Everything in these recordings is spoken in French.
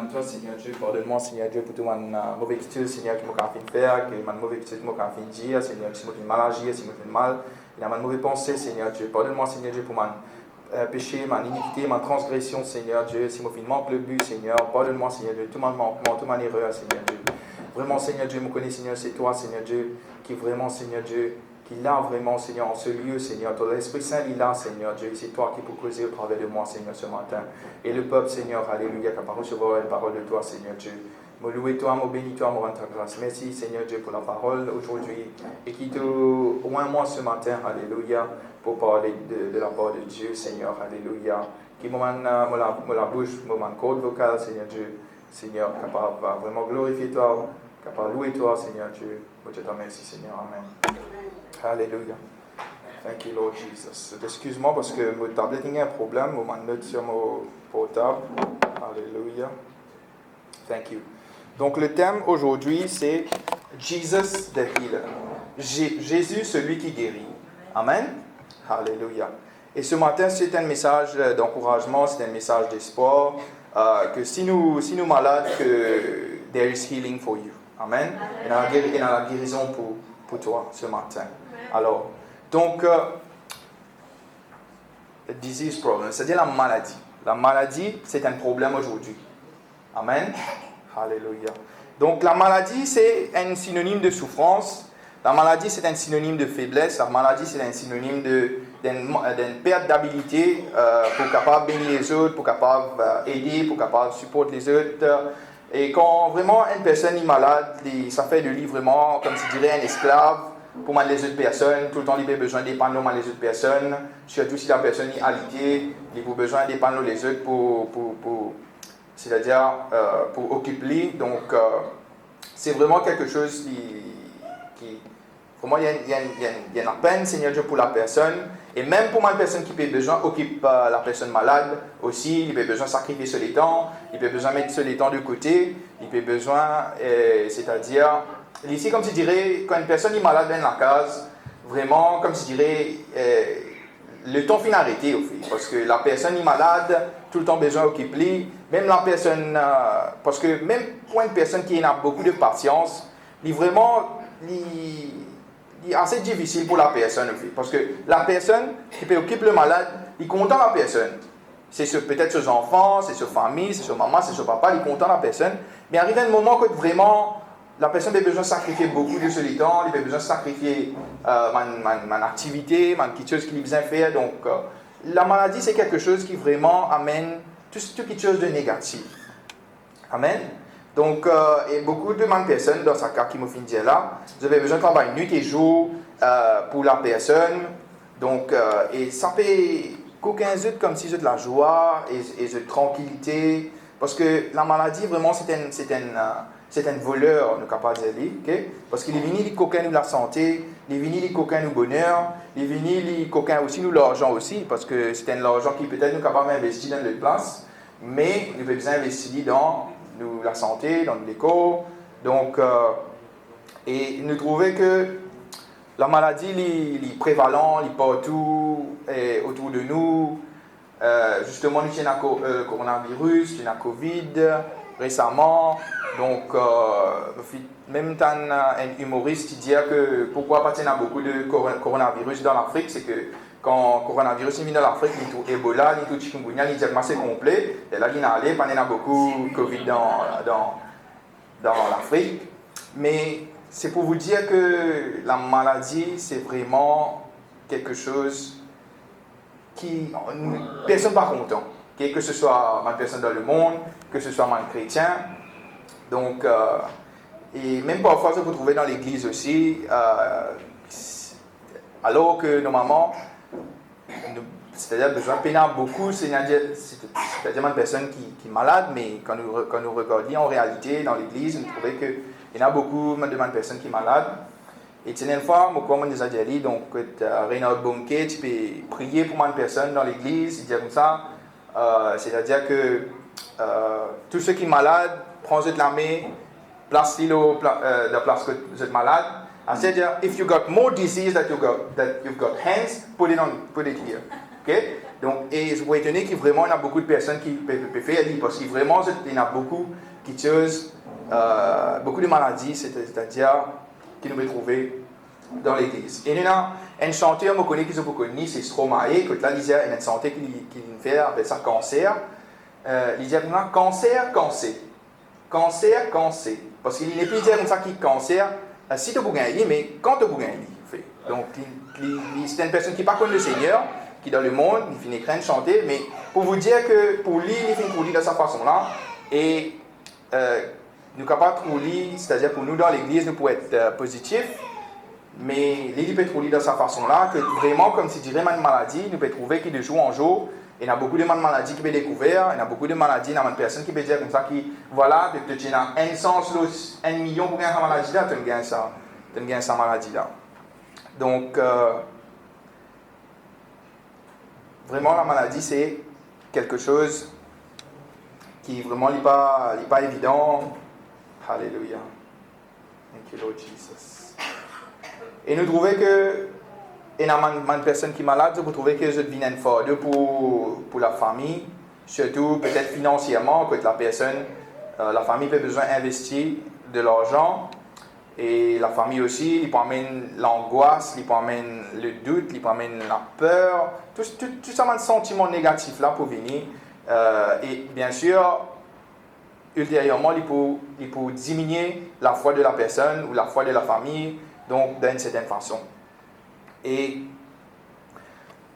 demande toi, Seigneur Dieu, pardonne-moi, Seigneur Dieu, pour toute ma mauvaise attitude, Seigneur, qui m'a fait faire, que ma mauvaise attitude m'a fait dire, Seigneur, si m'a fait mal agir, si m'a fait mal, il y a ma mauvaise pensée, Seigneur Dieu. Pardonne-moi, Seigneur Dieu, pour mon péché, ma iniquité, ma transgression, Seigneur Dieu, si m'a fait manque le but, Seigneur. Pardonne-moi, Seigneur Dieu, tout mon manquement, toute ma erreur, Seigneur Dieu. Vraiment, Seigneur Dieu, me connais, Seigneur, c'est toi, Seigneur Dieu, qui vraiment, Seigneur Dieu, qui l'a vraiment, Seigneur, en ce lieu, Seigneur. Ton Esprit Saint, il l'a, Seigneur Dieu. C'est toi qui peux causer au travers de moi, Seigneur, ce matin. Et le peuple, Seigneur, alléluia, qui a recevoir une parole de toi, Seigneur Dieu. Me louer toi, me bénis toi, me rendre ta grâce. Merci, Seigneur Dieu, pour la parole aujourd'hui. Et qui te oint moi ce matin, alléluia, pour parler de la part de Dieu, Seigneur, alléluia. Qui me la bouche, me corde vocale, Seigneur Dieu. Seigneur, capable de vraiment glorifier toi, capable de louer toi, Seigneur Dieu. Je te remercie, Seigneur. Amen. Alléluia. Thank you, Lord Jesus. Excuse-moi parce que mon tablette a un problème, mon note sur mon portable. Alléluia. Thank you. Donc le thème aujourd'hui, c'est Jesus the Healer. Jésus, celui qui guérit. Amen. Alléluia. Et ce matin, c'est un message d'encouragement, c'est un message d'espoir, que si nous malades, que there is healing for you. Amen. Il y a la guérison pour toi ce matin. Alors, donc, disease problem, c'est-à-dire la maladie. La maladie, c'est un problème aujourd'hui. Amen. Alléluia. Donc, la maladie, c'est un synonyme de souffrance. La maladie, c'est un synonyme de faiblesse. La maladie, c'est un synonyme d'une perte d'habilité pour capable bénir les autres, pour capable aider, pour capable supporter les autres. Et quand vraiment une personne est malade, ça fait de lui vraiment, comme je dirais, un esclave pour les autres personnes. Tout le temps, il a besoin d'épargner les autres personnes. Surtout si la personne est alitée, il a besoin d'épargner les autres c'est-à-dire pour occuper. Donc, c'est vraiment quelque chose qui vraiment, il y a une peine, Seigneur Dieu, pour la personne. Et même pour une personne qui a besoin, occupe la personne malade aussi, il a besoin de sacrifier sur les temps, il a besoin de mettre sur les temps de côté, il a besoin, c'est-à-dire, ici, comme tu dirais, quand une personne est malade dans la case, vraiment, comme tu dirais, le temps finit arrêté au fait, parce que la personne est malade, tout le temps besoin d'occuper, même la personne, parce que même pour une personne qui a beaucoup de patience, il vraiment, c'est assez difficile pour la personne, au fait, parce que la personne qui peut occuper le malade, il est content la personne. C'est peut-être ses enfants, c'est sa famille, c'est sa maman, c'est son papa, il est content la personne. Mais arrive un moment que vraiment, la personne a besoin de sacrifier beaucoup de ce temps, il a besoin de sacrifier mon activité, quelque chose qu'il a besoin de faire. Donc, la maladie, c'est quelque chose qui vraiment amène tout quelque chose de négatif. Amen. Donc, et beaucoup de personnes dans ce cas qui me font dire là, vous avez besoin de travailler nuit et jour pour la personne. Donc, et ça peut qu'aucun autre comme si c'est de la joie et de tranquillité. Parce que la maladie, vraiment, c'est un voleur, nous capable de dire, okay? Parce qu'il est venu les coquins de la santé, il est venu les coquins du bonheur, il est venu les coquins aussi nous l'argent aussi, parce que c'est un argent qui peut-être nous capable d'investir dans notre place, mais nous avons besoin d'investir dans la santé, dans l'éco. Donc, et nous trouvons que la maladie est prévalente, elle est partout autour de nous. Justement, nous avons le coronavirus, nous avons Covid récemment. Donc, même un humoriste qui dit que pourquoi pas il y a beaucoup de coronavirus dans l'Afrique, c'est que quand le coronavirus est venu dans l'Afrique, il y a tout Ebola, il y a tout chikungunya, il y a assez complet. Et là, il y a beaucoup de Covid dans l'Afrique. Mais c'est pour vous dire que la maladie, c'est vraiment quelque chose qui personne n'est pas content. Que ce soit ma personne dans le monde, que ce soit un chrétien. Donc, et même parfois, ça vous trouvez dans l'église aussi, alors que normalement, c'est-à-dire besoin de peiner beaucoup, c'est-à-dire une personne qui est malade, mais quand nous regardons en réalité dans l'église, nous trouvons qu'il y en a beaucoup de personnes qui sont malades. Et une fois, comme on nous a dit, donc, Reinhard Bonnke, tu peux prier pour une personne dans l'église, il dit comme ça, c'est-à-dire que tous ceux qui sont malades, prends-le de la main, place-le à la place que vous êtes malade. C'est-à-dire, if you got more disease that you've got hands, put it here. OK? Donc, et je vous étonner qu'il vraiment il y a beaucoup de personnes qui peuvent faire lire, parce qu'il vraiment il y en a beaucoup qui causent beaucoup de maladies, c'est-à-dire qui nous peut trouver dans l'église. Et il y a un chanteur, je connais qui sont connu, c'est Stromae, que là, il y a une santé qui fait, appelle ça cancer. Il dit maintenant cancer. Parce qu'il n'est plus dire comme ça qui cancer, si tu as gagné, mais quand tu as gagné. Donc, c'est une personne qui n'est pas comme le Seigneur, qui dans le monde, il finit craindre chanter, mais pour vous dire que pour lui, il finit pour lui de cette façon-là, et nous sommes capables de lire, c'est-à-dire pour nous dans l'église, nous pouvons être positifs, mais il peut être lire de cette façon-là, que vraiment, comme si dirait une maladie, nous pouvons trouver que de jour en jour, il y a beaucoup de maladies qui peuvent découvrir, il y a beaucoup de maladies, il y a une personne qui peut dire comme ça, qui, voilà, peut-être il y a un sens, 1 million pour gagner cette maladie-là, tu gagnes ça, cette maladie-là. Donc, vraiment, la maladie, c'est quelque chose qui vraiment n'est pas évident. Alléluia. Thank you, Lord Jesus. Et nous trouvons que, et il y a une personne qui est malade, vous trouvez que je deviens fort pour la famille, surtout peut-être financièrement, que la personne, la famille a besoin d'investir de l'argent. Et la famille aussi, il peut amener l'angoisse, il peut amener le doute, il peut amener la peur, tout ça, un sentiment négatif là pour venir. Et bien sûr, ultérieurement, il peut diminuer la foi de la personne ou la foi de la famille, donc d'une certaine façon. Et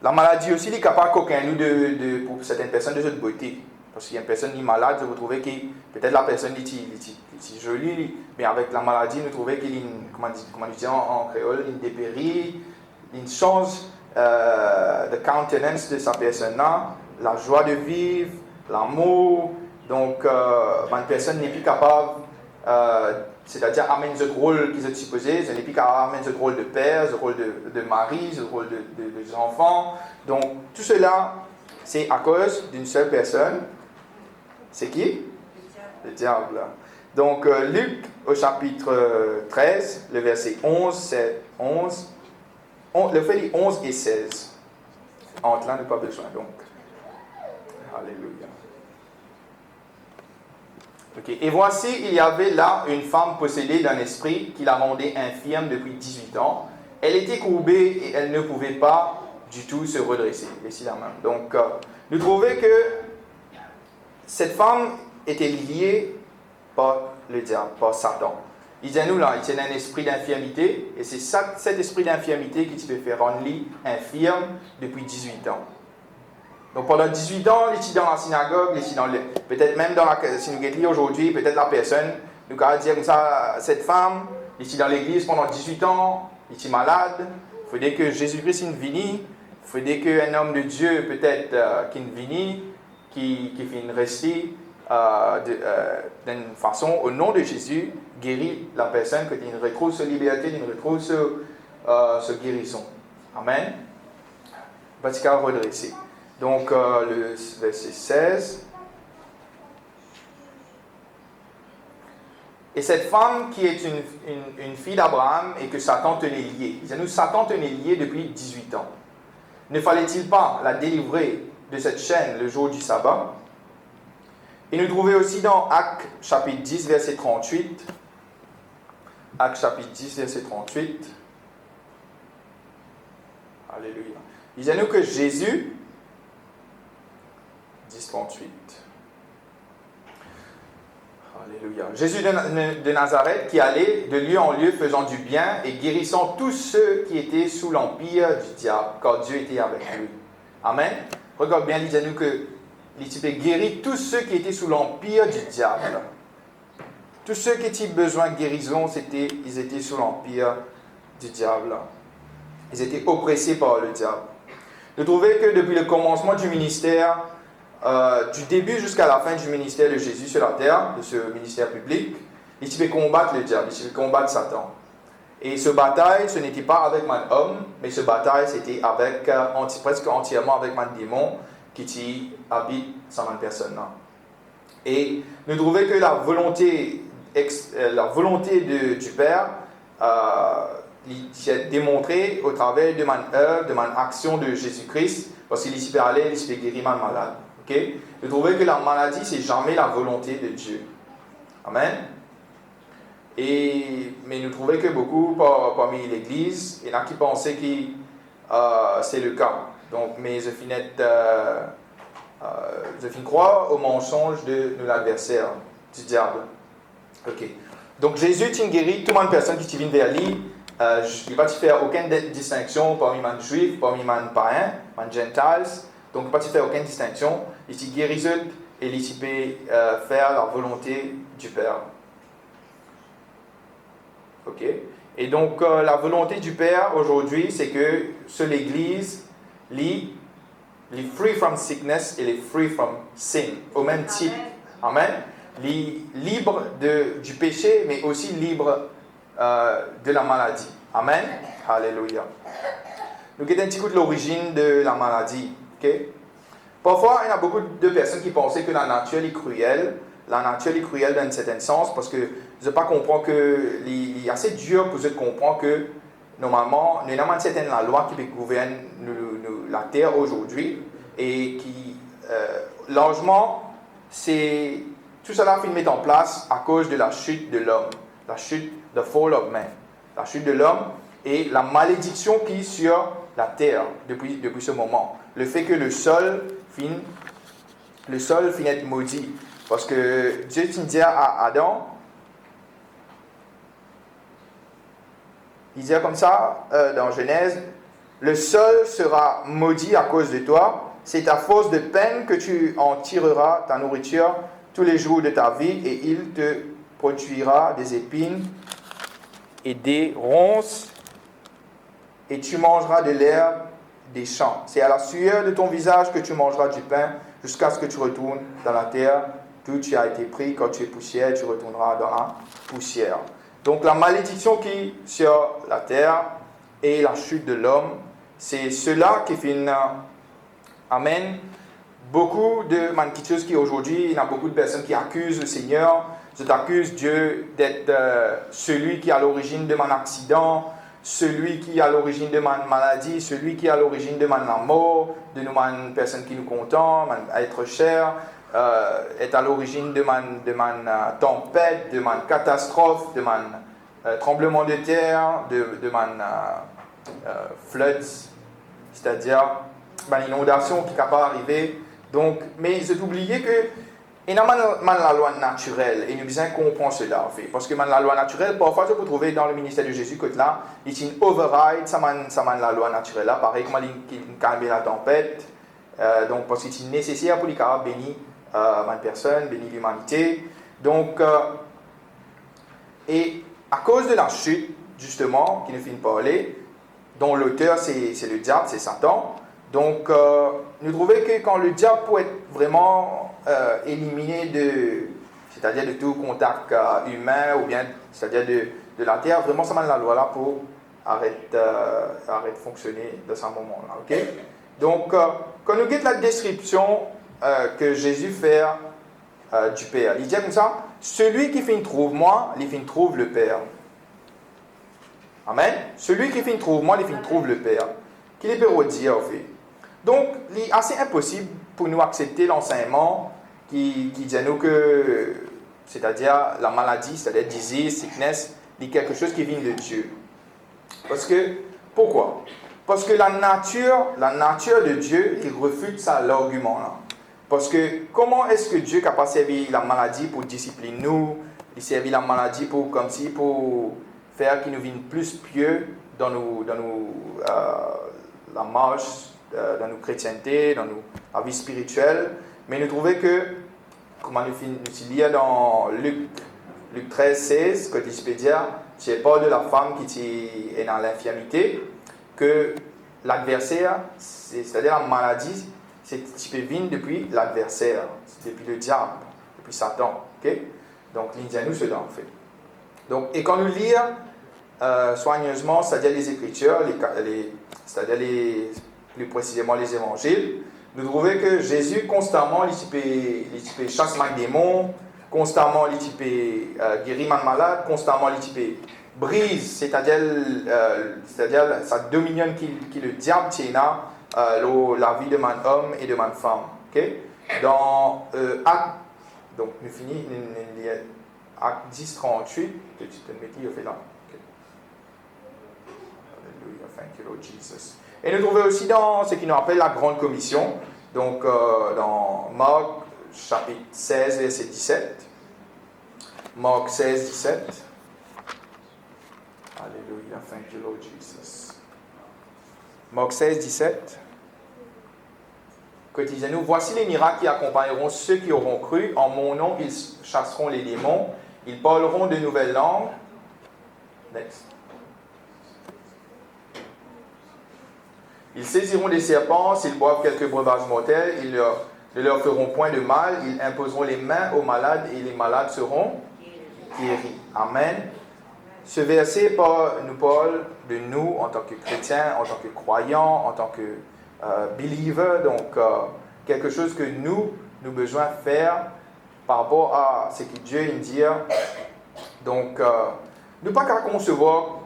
la maladie aussi, il est capable qu'aucun nous pour certaines personnes de cette beauté. Parce qu'il y a une personne qui est malade, vous trouvez que peut-être la personne est jolie, mais avec la maladie, nous trouvons qu'il y a une, comment on dit en créole, une dépérie, une change de countenance de sa personne-là, la joie de vivre, l'amour. Donc, une personne n'est plus capable, c'est-à-dire amener ce rôle qu'ils ont supposé, elle n'est plus capable d'amener ce rôle de père, ce rôle de mari, ce rôle de enfant. Donc, tout cela, c'est à cause d'une seule personne. C'est qui? Le diable. Donc, Luc, au chapitre 13, le verset 11, c'est 11. Le fait dit 11 et 16. Entre là, nous pas besoin, donc. Alléluia. Okay. Et voici, il y avait là une femme possédée d'un esprit qui la rendait infirme depuis 18 ans. Elle était courbée et elle ne pouvait pas du tout se redresser. Ici la main. Donc, nous trouvons que cette femme était liée par le diable, par Satan. Il dit à nous là, il y a un esprit d'infirmité, et c'est cet esprit d'infirmité qui te fait rendre infirme depuis 18 ans. Donc pendant 18 ans, il est dans la synagogue, peut-être même dans la synagogue aujourd'hui, peut-être la personne, nous allons dire comme ça, cette femme, il est dans l'église pendant 18 ans, il est malade, il faudrait que Jésus-Christ vienne, il faudrait qu'un homme de Dieu peut-être qui vienne, qui finit rester d'une façon, au nom de Jésus, guérit la personne, que tu retrouves sa liberté, tu retrouves sa guérison. Amen. Parce qu'elle redresser. Donc, le verset 16. Et cette femme qui est une fille d'Abraham et que Satan tenait liée. Nous, Satan tenait liée depuis 18 ans. Ne fallait-il pas la délivrer de cette chaîne le jour du sabbat? Et nous trouvons aussi dans Actes chapitre 10, verset 38. Actes chapitre 10, verset 38. Alléluia. Il dit à nous que Jésus, 10, 38. Alléluia. Jésus de Nazareth qui allait de lieu en lieu faisant du bien et guérissant tous ceux qui étaient sous l'empire du diable, car Dieu était avec lui. Amen. Regarde bien, il dit à nous que il guérit tous ceux qui étaient sous l'empire du diable. Tous ceux qui avaient besoin de guérison, ils étaient sous l'empire du diable. Ils étaient oppressés par le diable. Nous trouvons que depuis le commencement du ministère, du début jusqu'à la fin du ministère de Jésus sur la terre, de ce ministère public, il pouvait combattre le diable, il pouvait combattre Satan. Et ce bataille, ce n'était pas avec un homme, mais ce bataille, c'était avec, presque entièrement avec un démon qui habite sans une personne. Et nous trouvons que la volonté du Père il est démontrée au travers de mon œuvre, de mon action de Jésus-Christ, parce qu'il peut aller, il peut guérir mal malade. Ok? Nous trouvons que la maladie, c'est jamais la volonté de Dieu. Amen. Mais nous trouvons que beaucoup parmi l'Église, il y en a qui pensaient que c'est le cas. Donc, mais je finis croire au mensonge de l'adversaire, du diable. Ok. Donc Jésus t'a guéri toute personne qui vient vers lui. Il ne va pas faire aucune distinction parmi les juifs, parmi les païens, les gentiles. Donc il ne va pas faire aucune distinction. Il t'a guéri et il peut faire la volonté du Père. Ok. Et donc la volonté du Père aujourd'hui, c'est que sur l'Église, les free from sickness et les free from sin, au même titre. Amen. Les libres du péché, mais aussi libres de la maladie. Amen. Alléluia. Nous avons un petit coup de l'origine de la maladie. Okay? Parfois, il y a beaucoup de personnes qui pensaient que la nature est cruelle. La nature est cruelle dans un certain sens parce que je ne pas comprendre que c'est assez dur pour eux de comprendre que normalement, nous avons une certaine loi qui gouverne la terre aujourd'hui et qui, largement, c'est tout cela finit mettre en place à cause de la chute de l'homme, la chute, the fall of man, la chute de l'homme et la malédiction qui est sur la terre depuis ce moment. Le fait que le sol finit être maudit. Parce que Dieu dit à Adam, il dit comme ça dans Genèse, le sol sera maudit à cause de toi, c'est à force de peine que tu en tireras ta nourriture tous les jours de ta vie et il te produira des épines et des ronces et tu mangeras de l'herbe des champs. C'est à la sueur de ton visage que tu mangeras du pain jusqu'à ce que tu retournes dans la terre. Tout tu as été pris, quand tu es poussière, tu retourneras dans la poussière. Donc la malédiction qui est sur la terre et la chute de l'homme, c'est cela qui amène beaucoup de choses qui aujourd'hui, il y a beaucoup de personnes qui accusent le Seigneur. Je t'accuse Dieu d'être celui qui est à l'origine de mon accident, celui qui est à l'origine de ma maladie, celui qui est à l'origine de ma mort, de nous, personne qui nous content, être cher. Est à l'origine de ma tempête, de ma catastrophe, de mon tremblement de terre, de mon floods, c'est-à-dire ma inondation qui est capable d'arriver. Donc, mais j'ai oublié que il y a la loi naturelle et nous besoin comprendre cela en fait. Parce que la loi naturelle, parfois je peux trouver dans le ministère de Jésus que là, il y a une override, ça la loi naturelle là, pareil comme il calme la tempête. Donc, parce que c'est nécessaire pour les cas bénir ma personne, bénir l'humanité. Donc, et à cause de la chute, justement, qui nous finit de parler, dont l'auteur c'est le diable, c'est Satan. Donc, nous trouvons que quand le diable peut être vraiment éliminé c'est-à-dire de tout contact humain, ou bien, c'est-à-dire de la terre, vraiment, ça m'a la loi là pour arrêter de fonctionner dans ce moment-là. Okay? Donc, quand nous regardons la description que Jésus fait du Père, il dit comme ça, celui qui finit trouve moi, il finit trouve le Père. Amen. Celui qui finit trouve moi, il finit trouve le Père. Qu'il peut dire en fait. Donc, il est assez impossible pour nous accepter l'enseignement qui dit à nous que, c'est-à-dire la maladie, c'est-à-dire disease, sickness, c'est quelque chose qui vient de Dieu. Parce que, pourquoi? Parce que la nature de Dieu, il refute ça, l'argument-là. Parce que comment est-ce que Dieu est capable de servir la maladie pour discipliner nous, il servir la maladie pour faire qu'il nous vienne plus pieux dans la marche, dans nos chrétientés, dans la vie spirituelle. Mais nous trouvons que, comme nous lisons dans Luc 13, 16, que il peut dire, c'est pas de la femme qui est dans l'infirmité, que l'adversaire, c'est-à-dire la maladie, tu peux venir depuis l'adversaire, depuis le diable, depuis Satan. Okay? Donc, nous cela en fait. Donc, et quand nous lisons soigneusement, c'est-à-dire les Écritures, c'est-à-dire plus précisément les Évangiles, nous trouvons que Jésus constamment, il peut chasser les démons, constamment, il peut guérir les malades, constamment, il peut brise, c'est-à-dire sa dominion qui le diable tient la vie de man homme et de man femme. Okay? Dans Acte, donc nous finissons, Acte 10, 38, que tu te mets, il fait là. Okay. Alléluia, thank you Lord Jesus. Et nous trouvons aussi dans ce qui nous appelle la Grande Commission, donc dans Marc chapitre 16, verset 17. Marc 16, 17. Alléluia, thank you Lord Jesus. Marc 16, 17. Que disait-nous, voici les miracles qui accompagneront ceux qui auront cru. En mon nom, ils chasseront les démons. Ils parleront de nouvelles langues. Next. Ils saisiront des serpents. S'ils boivent quelques breuvages mortels, ils ne leur feront point de mal. Ils imposeront les mains aux malades et les malades seront guéris. Amen. Ce verset nous parle de nous en tant que chrétiens, en tant que croyants, en tant que believer, donc quelque chose que nous besoin faire par rapport à ce que Dieu nous dit. Donc, nous pas qu'à concevoir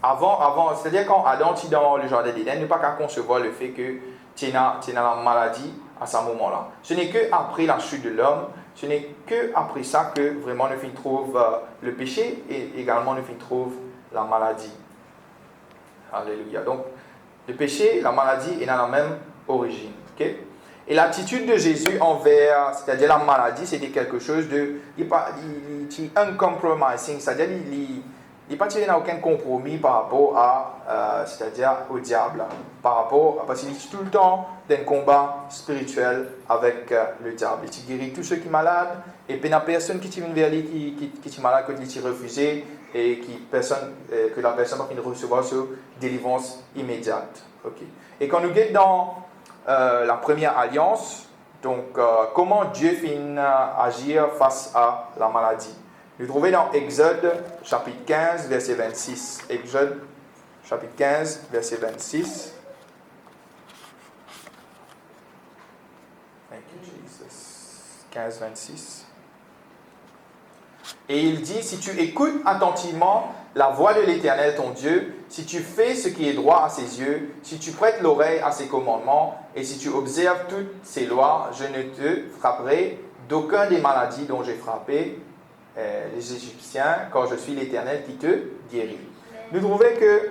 avant, c'est-à-dire quand Adam était dans le jardin d'Éden, nous pas qu'à concevoir le fait que tu as la maladie à ce moment-là. Ce n'est qu'après la chute de l'homme, ce n'est qu'après ça que vraiment nous trouve le péché et également nous trouve la maladie. Alléluia. Donc, le péché, la maladie est dans la même origine. Okay? Et l'attitude de Jésus envers, c'est-à-dire la maladie, c'était quelque chose de... Il est uncompromising, c'est-à-dire il n'est pas tiré dans aucun compromis par rapport à, c'est-à-dire au diable, parce qu'il est tout le temps dans un combat spirituel avec le diable. Il guérit tous ceux qui sont malades, et puis il n'y a personne qui tire vers lui qui est malade, que il refusé, et que la personne va recevoir cette délivrance immédiate. Okay. Et quand nous guettons dans la première alliance, donc comment Dieu finit agir face à la maladie. Nous trouvons dans Exode chapitre 15, verset 26. Exode chapitre 15, verset 26. Thank you, Jesus. 15, 26. Et il dit, si tu écoutes attentivement la voix de l'Éternel ton Dieu, si tu fais ce qui est droit à ses yeux, si tu prêtes l'oreille à ses commandements, et si tu observes toutes ses lois, je ne te frapperai d'aucun des maladies dont j'ai frappé les Égyptiens, car je suis l'Éternel qui te guérit. Nous trouvons que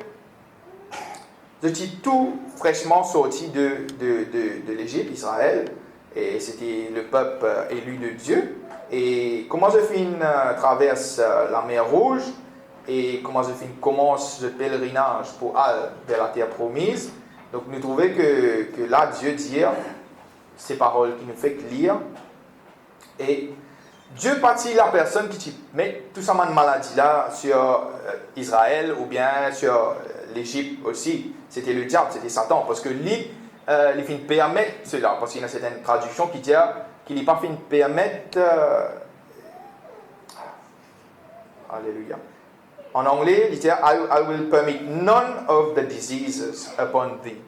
je suis tout fraîchement sorti de l'Égypte, Israël, et c'était le peuple élu de Dieu. Et comment je traverse la mer Rouge, et comment je commence le pèlerinage pour aller vers la terre promise. Donc nous trouvons que là, Dieu dit ces paroles qui nous fait lire. Et Dieu partit la personne qui met tout ça de maladie là sur Israël ou bien sur l'Égypte aussi. C'était le diable, c'était Satan. Parce que lui, il finit permettre cela. Parce qu'il y a certaines traductions qui disent qu'il n'est pas fini de permettre. Alléluia. En anglais, il dit I will permit none of the diseases upon thee.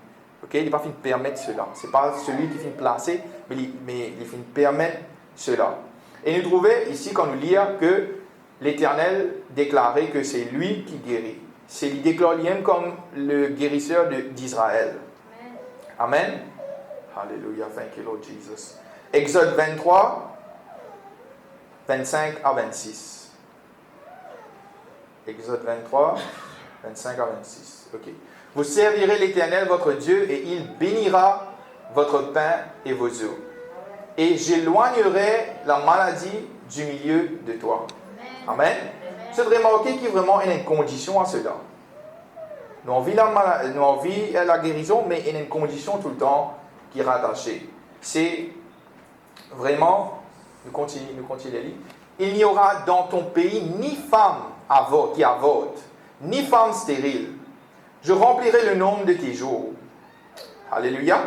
Okay? Il n'est pas fini de permettre cela. Ce n'est pas celui qui finit de placer, mais il finit de permettre cela. Et nous trouvons ici, quand nous lisons, que l'Éternel déclarait que c'est lui qui guérit. C'est lui déclare lui-même comme le guérisseur d'Israël. Amen. Alléluia. Thank you, Lord Jesus. Exode 23, 25 à 26. Exode 23, 25 à 26. Ok. Vous servirez l'Éternel votre Dieu et il bénira votre pain et vos eaux. Et j'éloignerai la maladie du milieu de toi. Amen. C'est de remarquer qu'il y a vraiment une condition à cela. Nous avons vu la guérison, mais il y a une condition tout le temps qui est rattachée. C'est vraiment, nous continuons les lire. Il n'y aura dans ton pays ni femme qui avorte, ni femme stérile. Je remplirai le nombre de tes jours. Alléluia.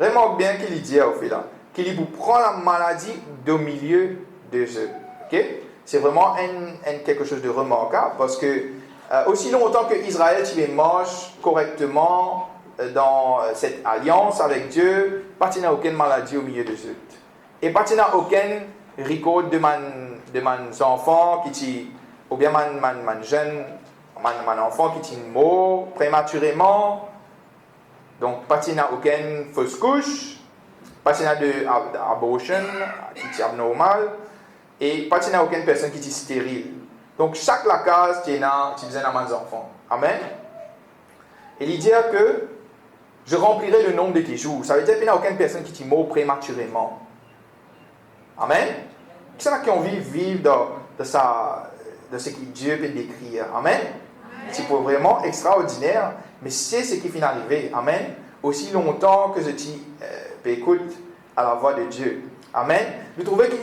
Remarque bien qu'il dit au fait là, qu'il vous prend la maladie au milieu de eux. Okay? C'est vraiment quelque chose de remarquable parce que aussi longtemps que Israël marche correctement dans cette alliance avec Dieu, pas de aucune maladie au milieu de eux. Et pas de aucun record de mes enfants qui ou bien mon enfant qui est mort prématurément. Donc, pas qu'il n'y a aucune fausse couche, pas qu'il y a d'abortion, qui est abnormal, et pas qu'il n'y a aucune personne qui est stérile. Donc, chaque la case qui est là, qui besoin d'avoir des enfants. Amen. Et il dit que je remplirai le nombre de tes jours. Ça veut dire qu'il n'y a aucune personne qui est mort prématurément. Amen. Qui sont qui ont envie de vivre de ce que Dieu peut décrire. Amen. C'est pour vraiment extraordinaire, mais c'est ce qui finit arrivé. Amen. Aussi longtemps que je écoute à la voix de Dieu. Amen. Vous trouvez que,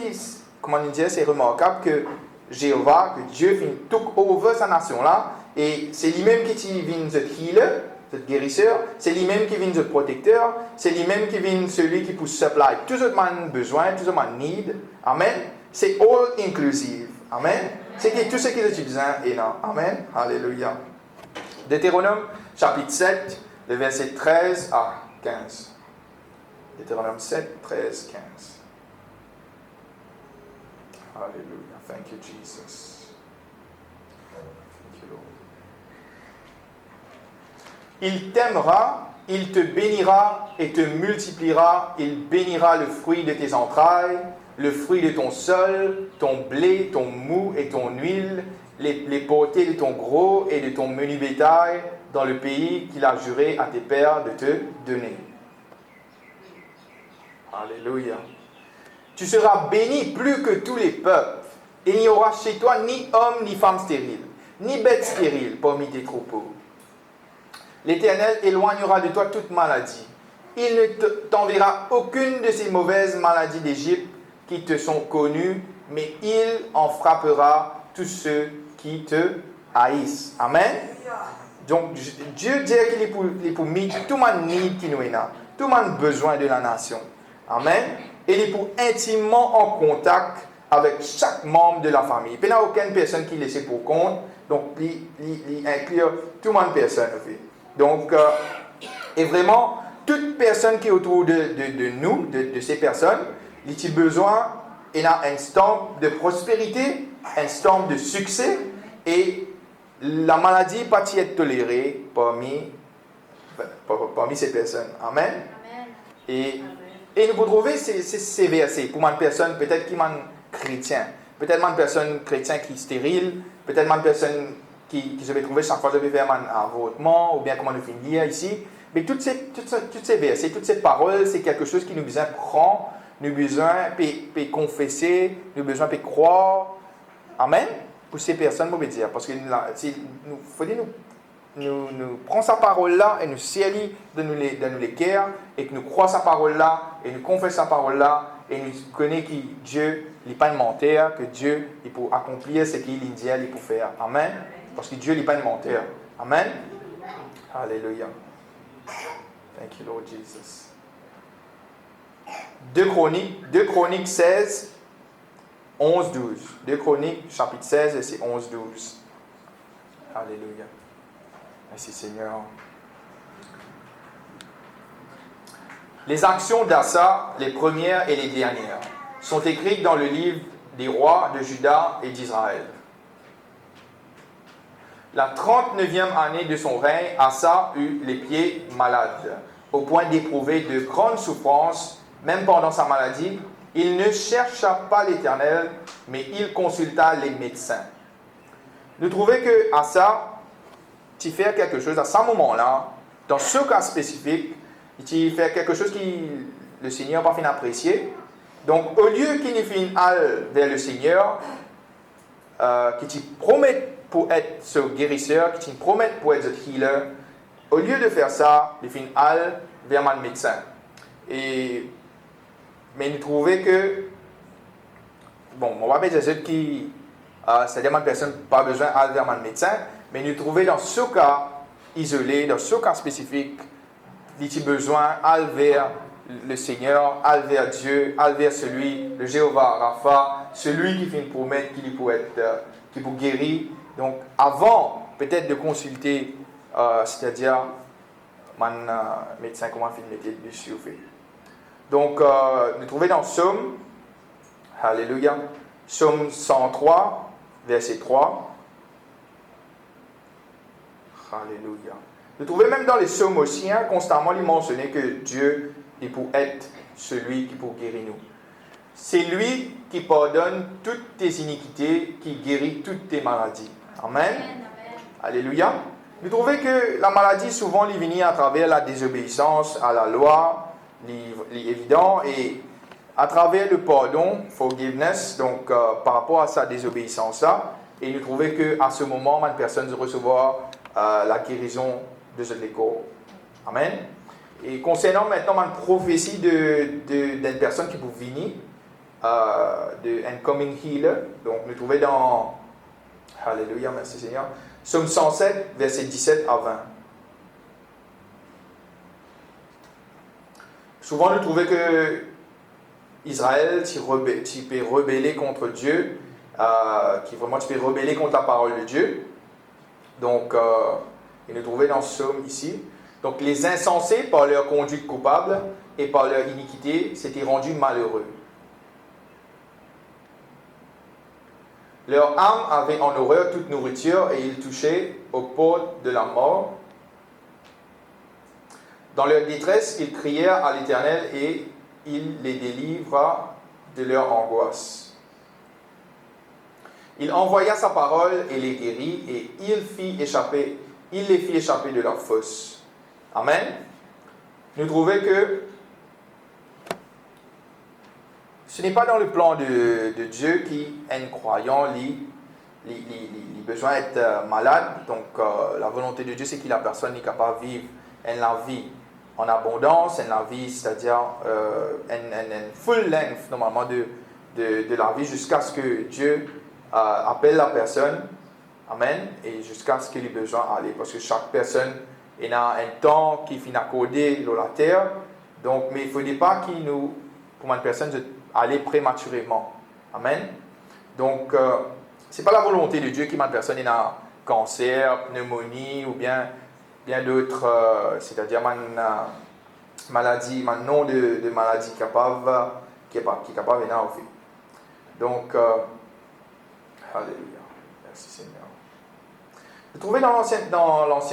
comment dire, c'est remarquable que Jéhovah, que Dieu finit tout over sa nation-là, et c'est lui-même qui vient de healer, de guérisseur, c'est lui-même qui vient de protecteur, c'est lui-même qui vient celui qui peut supply tout ce qu'on a besoin, tout ce qu'on a need. Amen. C'est all inclusive. Amen. C'est tout ce qui est utilisé et là. Amen. Alléluia. Deutéronome, chapitre 7, le verset 13 à 15. Deutéronome 7, 13, 15. Alléluia. Thank you, Jesus. Thank you, Lord. Il t'aimera, il te bénira et te multipliera. Il bénira le fruit de tes entrailles, le fruit de ton sol, ton blé, ton mou et ton huile, les portées de ton gros et de ton menu bétail dans le pays qu'il a juré à tes pères de te donner. Alléluia. Tu seras béni plus que tous les peuples, et il n'y aura chez toi ni homme ni femme stérile, ni bête stérile parmi tes troupeaux. L'Éternel éloignera de toi toute maladie. Il ne t'enverra aucune de ces mauvaises maladies d'Égypte qui te sont connues, mais il en frappera tous ceux qui te haïssent. Amen. Donc, Dieu dit qu'il est pour mettre tout le monde qui nous est là, tout le monde besoin de la nation. Amen. Et il est pour intimement en contact avec chaque membre de la famille. Il n'y a aucune personne qui est laissée pour compte, donc il inclut tout le monde personne. Donc, et vraiment, toute personne qui est autour de nous, de ces personnes, il a besoin, il a un stamp de prospérité, un stamp de succès, et la maladie ne peut pas être tolérée parmi ces personnes. Amen. Et nous pouvons trouver ces versets pour une personne peut-être qui est chrétien, peut-être une personne chrétienne qui est stérile, peut-être une personne qui je vais trouver chaque fois que je vais faire un avortement, ou bien comment nous finir ici. Mais toutes ces versets, toutes ces paroles, c'est quelque chose qui nous besoin prendre, nous besoin de confesser, nous besoin de croire. Amen. Pour ces personnes, je veux dire, parce que il faut nous prendre sa parole-là et nous sceller de nous les cœurs, et que nous croyons sa parole-là, et nous confessons sa parole-là, et nous connaissons que Dieu n'est pas un menteur, que Dieu il peut accomplir ce qu'il dit, il peut faire. Amen. Parce que Dieu n'est pas un menteur. Amen. Alléluia. Thank you, Lord Jesus. 2 Chroniques 16, 11, 12. 2 Chroniques, chapitre 16, verset 11, 12. Alléluia. Merci Seigneur. Les actions d'Asa, les premières et les dernières, sont écrites dans le livre des rois de Juda et d'Israël. La 39e année de son règne, Asa eut les pieds malades, au point d'éprouver de grandes souffrances, même pendant sa maladie. Il ne chercha pas l'Éternel, mais il consulta les médecins. Nous trouvons que Asa, il fait quelque chose à ce moment-là, dans ce cas spécifique, il fait quelque chose qui le Seigneur n'a pas fait apprécier. Donc, au lieu qu'il ne finisse vers le Seigneur, qui te promet pour être ce guérisseur, qui te promet pour être ce healer, au lieu de faire ça, il finit vers un médecin. Mais nous trouvons que, bon, on va pas dire qui, c'est-à-dire une personne n'a pas besoin d'aller vers un médecin, mais nous trouvons dans ce cas isolé, dans ce cas spécifique, il a besoin d'aller vers le Seigneur, aller vers Dieu, aller vers celui, le Jéhovah Rapha, celui qui finit pour mettre, qui peut être, qui peut guérir. Donc, avant peut-être de consulter, c'est-à-dire un médecin, comment il mettre dessus. Donc, nous trouvons dans Psaume, Alléluia, Psaume 103, verset 3. Alléluia. Vous trouvez même dans les psaumes aussi, hein, constamment, il mentionnait que Dieu est pour être celui qui pour guérir nous. C'est lui qui pardonne toutes tes iniquités, qui guérit toutes tes maladies. Amen. Alléluia. Vous trouvez que la maladie, souvent, elle vient à travers la désobéissance à la loi, l'évident, et à travers le pardon, forgiveness, donc par rapport à sa désobéissance-là, et nous trouvons qu'à ce moment, une personne de recevoir la guérison de ce corps. Amen. Et concernant maintenant une prophétie d'une personne qui vous venir, de Incoming Healer, donc nous trouvons dans, Alléluia, merci Seigneur, Psaume 107, versets 17 à 20. Souvent, nous trouvons que Israël, tu peux rebeller contre Dieu, qui vraiment tu peux rebeller contre la parole de Dieu. Donc, et nous trouvons dans ce psaume ici. Donc, les insensés, par leur conduite coupable et par leur iniquité, s'étaient rendus malheureux. Leur âme avait en horreur toute nourriture et ils touchaient aux portes de la mort. Dans leur détresse, ils crièrent à l'Éternel et il les délivra de leur angoisse. Il envoya sa parole et les guérit et il les fit échapper de leur fosse. Amen. Nous trouvons que ce n'est pas dans le plan de Dieu qui, un croyant, a besoin d'être malade. Donc, la volonté de Dieu, c'est que la personne est capable de vivre la vie en abondance, la vie, c'est-à-dire une full length, normalement, de la vie, jusqu'à ce que Dieu appelle la personne. Amen. Et jusqu'à ce qu'il ait besoin d'aller. Parce que chaque personne a un temps qui finit accordé sur la terre. Donc, mais il ne faudrait pas qu'il nous, pour une personne, aller prématurément. Amen. Donc, ce n'est pas la volonté de Dieu qu'une personne ait un cancer, pneumonie ou bien d'autres, c'est-à-dire une maladie, un nom de maladie qui est capable de venir. Donc, Alléluia. Merci Seigneur. Vous trouvez dans l'Ancien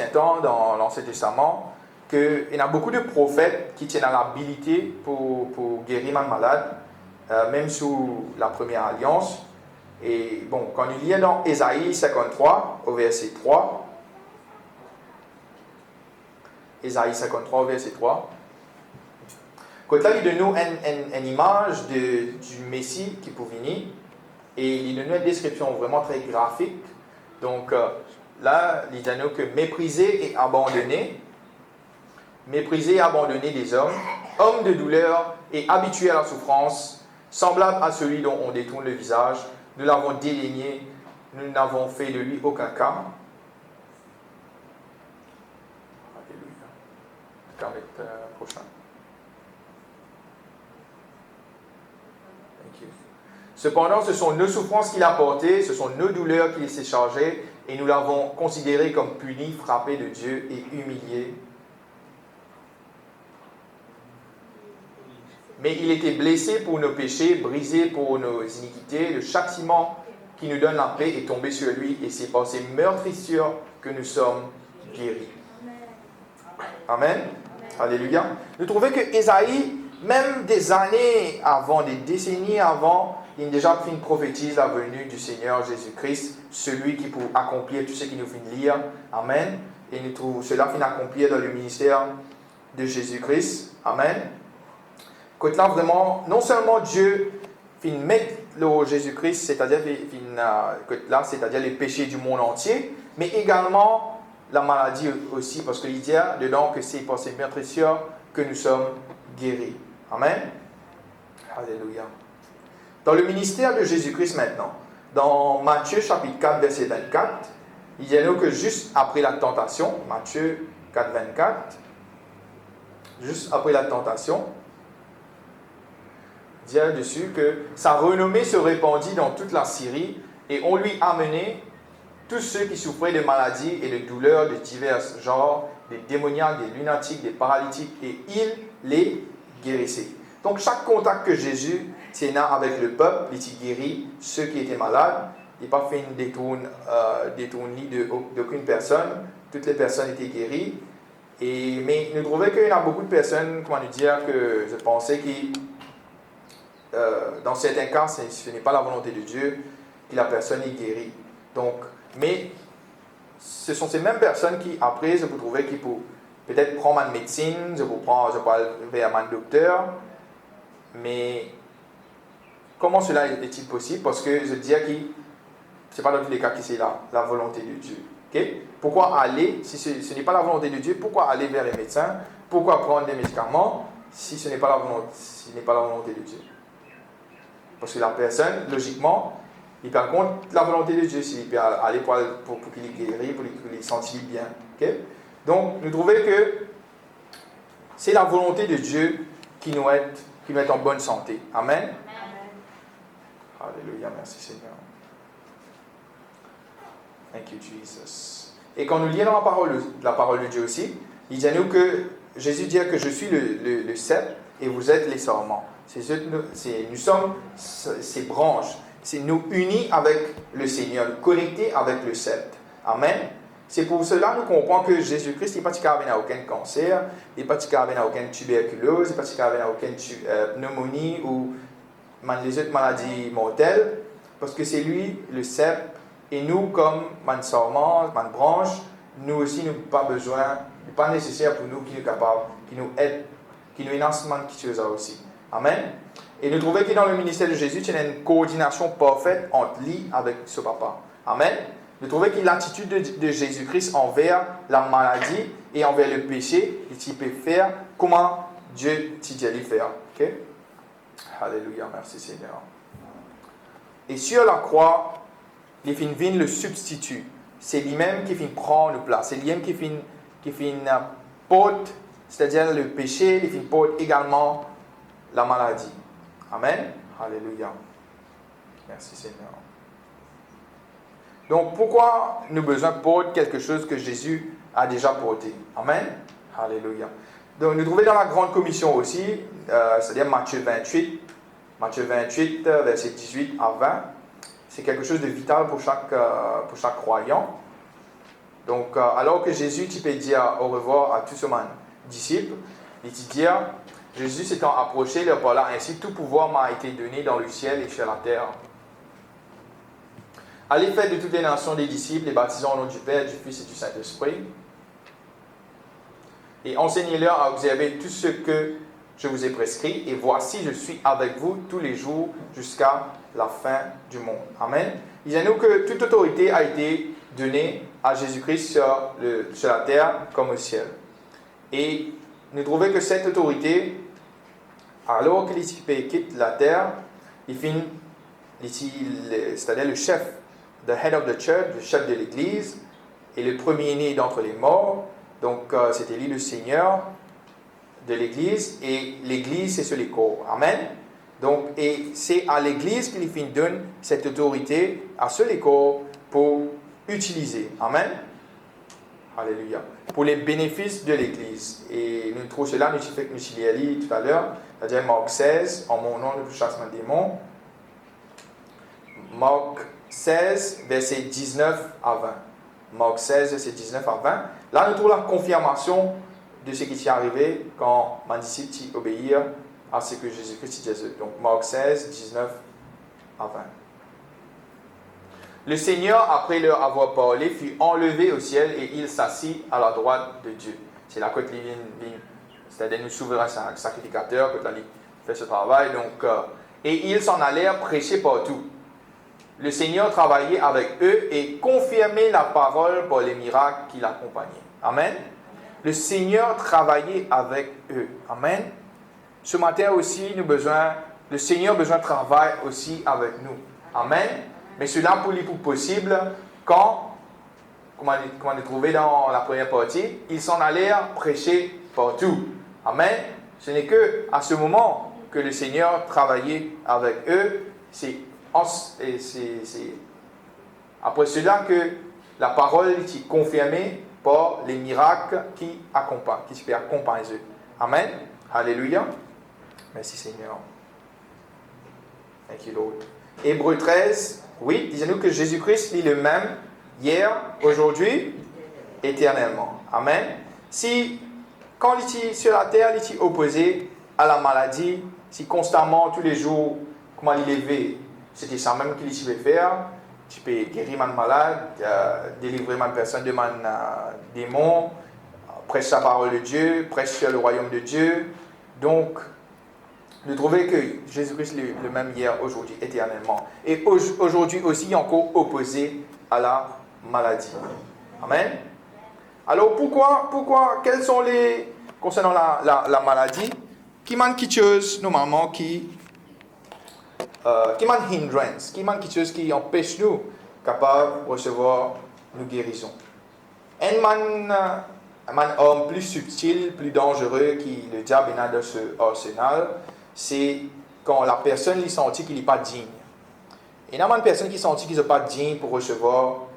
Temps, dans l'Ancien Testament, qu'il y a beaucoup de prophètes qui tiennent à l'habilité pour guérir un malade, même sous la première alliance. Et bon, quand il y a dans Ésaïe 53, au verset 3, Ésaïe 53, verset 3, quand là, il donne nous une image du Messie qui peut venir, et il donne une description vraiment très graphique. Donc là, il dit nous que mépriser et abandonner des hommes de douleur et habitués à la souffrance, semblables à celui dont on détourne le visage, nous l'avons dédaigné, nous n'avons fait de lui aucun cas. Alléluia. Avec prochain. Thank you. Cependant, ce sont nos souffrances qu'il a portées, ce sont nos douleurs qu'il s'est chargé, et nous l'avons considéré comme puni, frappé de Dieu et humilié. Mais il était blessé pour nos péchés, brisé pour nos iniquités. Le châtiment qui nous donne la paix est tombé sur lui, et c'est par ses meurtrissures que nous sommes guéris. Amen. Alléluia. Nous trouvons que Ésaïe, même des années avant, des décennies avant, il a déjà fait une prophétise la venue du Seigneur Jésus-Christ, celui qui peut accomplir tout ce qu'il nous fait lire. Amen. Et nous trouvons cela fait accomplir dans le ministère de Jésus-Christ. Amen. Quand là, vraiment, non seulement Dieu fait mettre le Jésus-Christ, c'est-à-dire les péchés du monde entier, mais également la maladie aussi, parce qu'il dit dedans que c'est par ces meurtrissures que nous sommes guéris. Amen. Alléluia. Dans le ministère de Jésus-Christ maintenant, dans Matthieu chapitre 4, verset 24, il dit nous que juste après la tentation, Matthieu 4, 24, juste après la tentation, il dit dessus que sa renommée se répandit dans toute la Syrie et on lui amenait tous ceux qui souffraient de maladies et de douleurs de divers genres, des démoniaques, des lunatiques, des paralytiques, et il les guérissait. Donc chaque contact que Jésus tenait avec le peuple, il guérit ceux qui étaient malades. Il n'a pas fait une détourne d'aucune personne, toutes les personnes étaient guéries. Mais nous trouvons qu'il y a beaucoup de personnes, comment nous dire, que je pensais que dans certains cas, ce n'est pas la volonté de Dieu que la personne est guérie. Donc, mais ce sont ces mêmes personnes qui, après, je vous trouvais qu'ils peuvent peut-être prendre une médecine, je peux aller vers un docteur, mais comment cela est-il possible? Parce que je dis que ce n'est pas dans tous les cas que c'est la volonté de Dieu. Okay? Pourquoi aller, si ce n'est pas la volonté de Dieu, pourquoi aller vers les médecins? Pourquoi prendre des médicaments si ce n'est pas la volonté de Dieu? Parce que la personne, logiquement, il prend compte de la volonté de Dieu, s'il peut aller pour qu'il est guéri, pour qu'il sente bien. Okay? Donc, nous trouvons que c'est la volonté de Dieu qui nous met en bonne santé. Amen. Alléluia, merci Seigneur. Thank you, Jesus. Et quand nous lisons la parole de Dieu aussi, il dit à nous que Jésus dit que je suis le cep et vous êtes les sarments. Nous sommes ces branches. C'est nous unis avec le Seigneur, nous connectés avec le cep. Amen. C'est pour cela que nous comprenons que Jésus-Christ n'est pas capable à aucun cancer, il n'est pas capable à aucune tuberculose, il n'est pas capable à aucune pneumonie ou les autres maladies mortelles, parce que c'est lui le cep. Et nous, comme man sarment, man branche, nous aussi, nous n'avons pas besoin, n'est pas nécessaire pour nous qui nous capable, qui nous aide, qui nous énonce qui chose aussi. Amen. Et nous trouvons que dans le ministère de Jésus, il y a une coordination parfaite entre lui avec ce papa. Amen. Nous trouvons que l'attitude de Jésus-Christ envers la maladie et envers le péché, il peut faire comment Dieu t'a dit de faire. Okay? Alléluia, merci Seigneur. Et sur la croix, il vient le substitut. C'est lui-même qui vient prendre la place. C'est lui-même qui vient porter, c'est-à-dire le péché, il vient porter également la maladie. Amen. Alléluia. Merci Seigneur. Donc, pourquoi nous avons besoin de porter quelque chose que Jésus a déjà porté? Amen. Alléluia. Donc, nous trouvons dans la grande commission aussi, c'est-à-dire Matthieu 28, versets 18 à 20. C'est quelque chose de vital pour chaque croyant. Donc, alors que Jésus peut dire au revoir à tous ses disciples, il dit, Jésus s'étant approché, leur parla ainsi, tout pouvoir m'a été donné dans le ciel et sur la terre. Allez faire de toutes les nations des disciples, les baptisant au nom du Père, du Fils et du Saint-Esprit. Et enseignez-leur à observer tout ce que je vous ai prescrit. Et voici, je suis avec vous tous les jours jusqu'à la fin du monde. Amen. Il dit à nous que toute autorité a été donnée à Jésus-Christ sur la terre comme au ciel. Et nous trouvons que cette autorité, alors que les disciples quittent la terre, c'est-à-dire le chef, the head of the church, le chef de l'église, et le premier-né d'entre les morts, donc c'était lui le Seigneur de l'église, et l'église c'est sur les corps. Amen. Donc, et c'est à l'église qu'il donne cette autorité à ceux les corps pour utiliser. Amen. Alléluia. Pour les bénéfices de l'église. Et nous trouvons cela, nous l'avons lu tout à l'heure, c'est-à-dire Marc 16, en mon nom le chassement des démons. Marc 16, verset 19 à 20. Marc 16, verset 19 à 20. Là, nous trouvons la confirmation de ce qui s'est arrivé quand mes disciples obéirent à ce que Jésus-Christ disait. Donc, Marc 16, 19 à 20. Le Seigneur, après leur avoir parlé, fut enlevé au ciel et il s'assit à la droite de Dieu. C'est là que c'est-à-dire nous souverains sacrificateurs, quand il fait ce travail. Donc, et ils s'en allèrent prêcher partout. Le Seigneur travaillait avec eux et confirmait la parole par les miracles qui l'accompagnaient. Amen. Le Seigneur travaillait avec eux. Amen. Ce matin aussi, le Seigneur a besoin de travail aussi avec nous. Amen. Mais cela pour lui possible quand, comme on a trouvé dans la première partie, ils s'en allèrent prêcher partout. Amen. Ce n'est que à ce moment que le Seigneur travaillait avec eux. C'est après cela que la parole est confirmée par les miracles qui accompagnent eux. Amen. Alléluia. Merci Seigneur. Thank you Lord. Hébreux 13, 8, disons-nous que Jésus-Christ est le même hier, aujourd'hui éternellement. Amen. Si, quand il est sur la terre, il est opposé à la maladie, si constamment, tous les jours, comment il lever, c'était ça même qu'il pouvait faire. Tu peux guérir un malade, délivrer une personne de un démon, prêcher la parole de Dieu, prêcher le royaume de Dieu. Donc, nous trouvons que Jésus-Christ est le même hier, aujourd'hui, éternellement. Et aujourd'hui aussi, encore opposé à la maladie. Amen. Alors, quels sont les... Concernant la maladie, qui manque quelque chose, normalement, qui manque hindrance, qui manque quelque chose qui empêche nous capables de recevoir nos guérisons. Un homme plus subtil, plus dangereux que le diable a dans ce arsenal, c'est quand la personne sentit qu'il n'est pas digne. Il y a une personne qui sentit qu'il n'est pas digne pour recevoir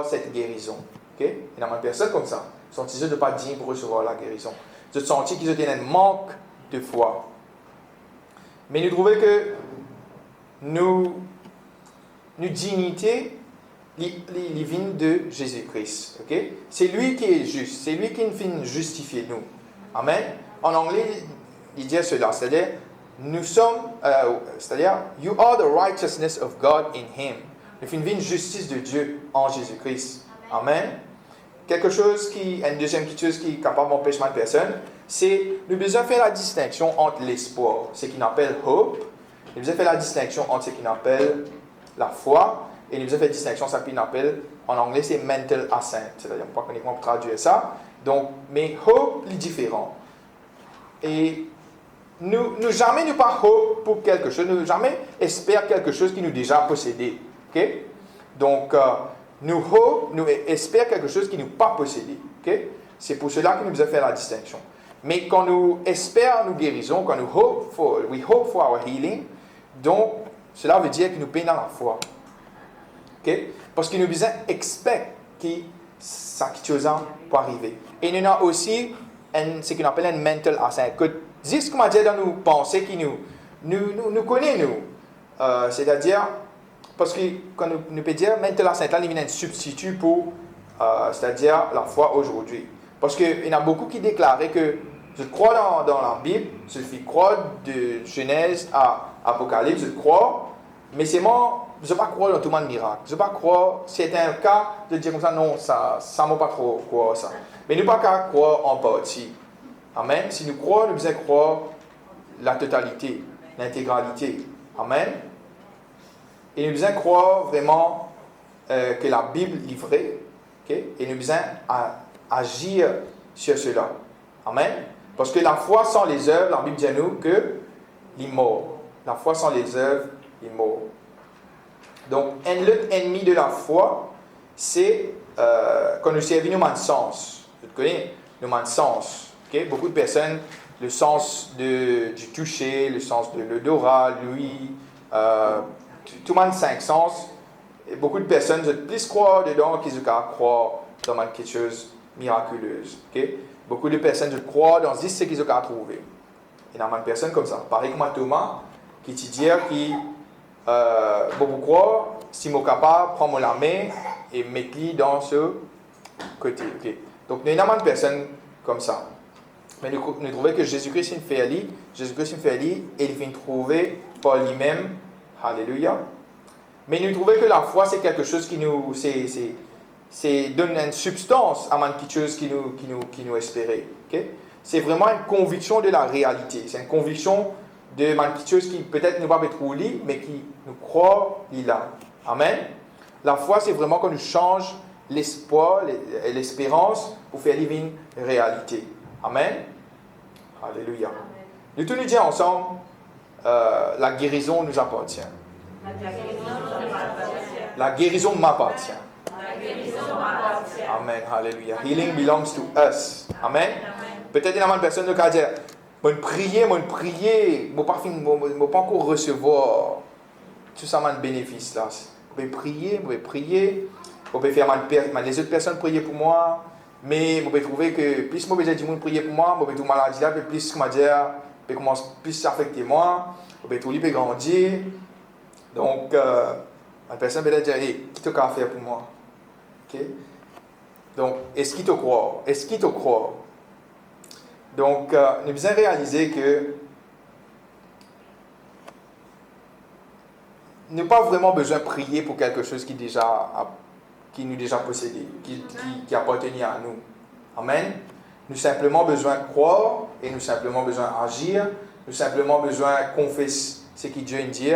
cette guérison. Okay? Il y a une personne comme ça, sentit qu'il n'est pas digne pour recevoir la guérison. Je sentis qu'ils ont un manque de foi. Mais nous trouvons que nos dignités, les vient de Jésus-Christ. Okay? C'est lui qui est juste. C'est lui qui nous fait justifier nous. Amen. En anglais, il dit cela. C'est-à-dire, nous sommes, you are the righteousness of God in Him. Nous faisons une justice de Dieu en Jésus-Christ. Amen. Une deuxième chose qui est capable d'empêcher une personne, c'est nous devons faire la distinction entre l'espoir, ce qu'on appelle hope, nous devons faire la distinction entre ce qu'on appelle la foi, et nous devons faire la distinction, ça qu'on appelle, en anglais, c'est mental assent, c'est-à-dire, on ne peut pas traduire ça, donc, mais hope est différent. Et nous jamais nous pas hope pour quelque chose, nous jamais espère quelque chose qui nous déjà possédé, ok? Donc, nous espérons quelque chose qui nous pas possédé. Okay? C'est pour cela que nous devons faire la distinction. Mais quand nous espérons nous guérisons, quand nous we hope for our healing, donc cela veut dire que nous payons dans la foi. Okay? Parce que nous devons expect que ça quelque chose peut arriver. Et nous avons aussi ce qu'on appelle un mental assent. C'est ce qu'on dit dans nos pensées qui nous connaissons. C'est-à-dire, parce que quand nous pouvons dire, maintenant, Saint là, il y a un substitut pour, c'est-à-dire la foi aujourd'hui. Parce qu'il y en a beaucoup qui déclaraient que je crois dans la Bible, je fais croire de Genèse à Apocalypse, je crois, mais c'est moi, je ne veux pas croire dans tout le monde miracle. Je ne veux pas croire, c'est un cas de dire comme ça, non, ça ne m'a pas trop croire ça. Mais nous ne pouvons pas croire en partie. Amen. Si nous croyons, nous devons croire la totalité, l'intégralité. Amen. Et nous devons croire vraiment que la Bible est vraie, okay? Et nous devons agir sur cela. Amen. Parce que la foi sans les œuvres, la Bible dit à nous que les morts. La foi sans les œuvres, les morts. Donc, l'autre ennemi de la foi, c'est quand nous servons nos sens. Vous connaissez nos sens. Okay? Beaucoup de personnes, le sens du toucher, le sens de l'odorat, l'ouïe, tout le monde 5 sens. Et beaucoup de personnes veulent plus croire dedans qu'ils croient dans quelque chose de miraculeux. Okay? Beaucoup de personnes veulent croire dans ce qu'ils ont trouvé. Il y a une personne comme ça. Pareil comme Thomas, qui te dit que beaucoup croire, si je suis capable, prendre la main et mettre dans ce côté. Okay? Donc, il y a une personne comme ça. Mais nous trouvons que Jésus-Christ est fait et il vient trouver par lui-même. Alléluia. Mais nous trouvons que la foi, c'est quelque chose qui nous donne une substance à quelque chose qui nous espérait. Okay? C'est vraiment une conviction de la réalité. C'est une conviction de quelque chose qui peut-être ne va pas être lit, mais qui nous croit là. Amen. La foi, c'est vraiment quand nous change l'espoir et l'espérance pour faire vivre une réalité. Amen. Alléluia. Nous tous nous disons ensemble, la guérison nous appartient. La guérison m'appartient. Amen. Alléluia. Healing belongs to us. Amen. Peut-être il y a une personne qui va dire, je prier, je ne vais pas encore recevoir tout ça, mon bénéfice là. Je vais prier, je vais faire les autres personnes prier pour moi. Mais je vais trouver que plus je vais dire prier pour moi, je vais trouver maladie là, plus je vais commencer plus affecter moi, je vais tout peut grandir. Donc, la personne va dire, hey, qu'est-ce que tu as fait pour moi? Okay? Donc, est-ce qu'il te croit? Est-ce qu'il te croit? Donc, nous devons réaliser que nous n'avons pas vraiment besoin de prier pour quelque chose qui nous est déjà possédé, qui appartenait à nous. Amen. Nous avons simplement besoin de croire et nous avons simplement besoin d'agir. Nous avons simplement besoin de confesser ce que Dieu dit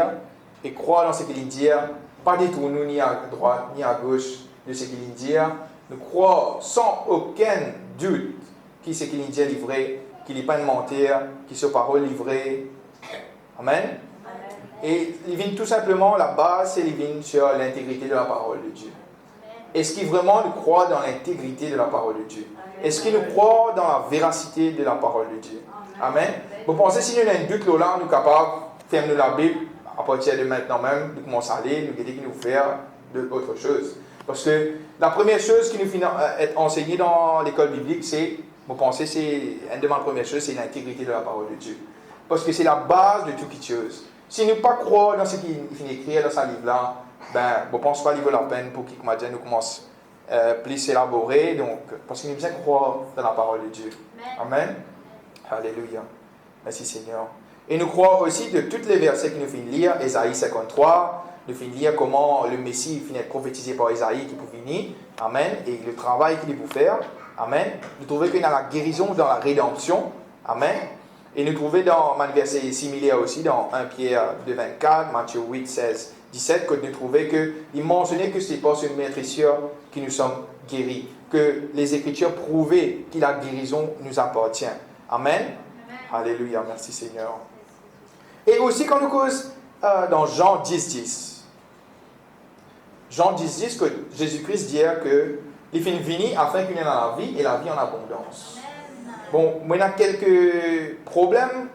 et croire dans ce qu'il dit, pas détourner ni à droite ni à gauche de ce qu'il dit. Nous croire sans aucun doute qui ce qu'il dit livré, qu'il n'est pas de mentir, qu'il soit parole livrée. Amen. Et il vient tout simplement, la base, c'est il vient sur l'intégrité de la parole de Dieu. Est-ce qu'il vraiment nous croit dans l'intégrité de la parole de Dieu? Est-ce qu'il nous croit dans la véracité de la parole de Dieu? Amen. Vous pensez, si nous avons un doute là, nous sommes capables de fermer la Bible à partir de maintenant même, de commencer à aller, nous guetter qui nous faire d'autres choses. Parce que la première chose qui nous est enseignée dans l'école biblique, c'est, vous pensez, c'est une de mes premières choses, c'est l'intégrité de la parole de Dieu. Parce que c'est la base de toute chose. Si nous ne pas croire dans ce qu'il finit d'écrire dans ce livre-là, ben, je ne pense pas qu'il vaut la peine pour qu'il nous commence plus élaboré, donc, parce que nous devons croire dans la parole de Dieu. Amen. Alléluia. Merci Seigneur. Et nous croyons aussi de tous les versets que nous finissons de lire, Ésaïe 53, nous finissons de lire comment le Messie finit d'être prophétisé par Ésaïe qui peut venir. Amen. Et le travail qu'il peut faire. Amen. Nous trouvons qu'il y a la guérison dans la rédemption. Amen. Et nous trouvons dans un verset similaire aussi, dans 1 Pierre 2, 24, Matthieu 8, 16, 17, que nous trouvons qu'il mentionnait que ce n'est pas sur une maîtrissure que nous sommes guéris, que les Écritures prouvaient que la guérison nous appartient. Amen. Alléluia, merci Seigneur. Et aussi quand nous cause dans Jean 10, 10. Jean 10, 10, que Jésus-Christ dit qu'il finit venir afin qu'il y ait la vie et la vie en abondance. Bon, moi, il y a quelques problèmes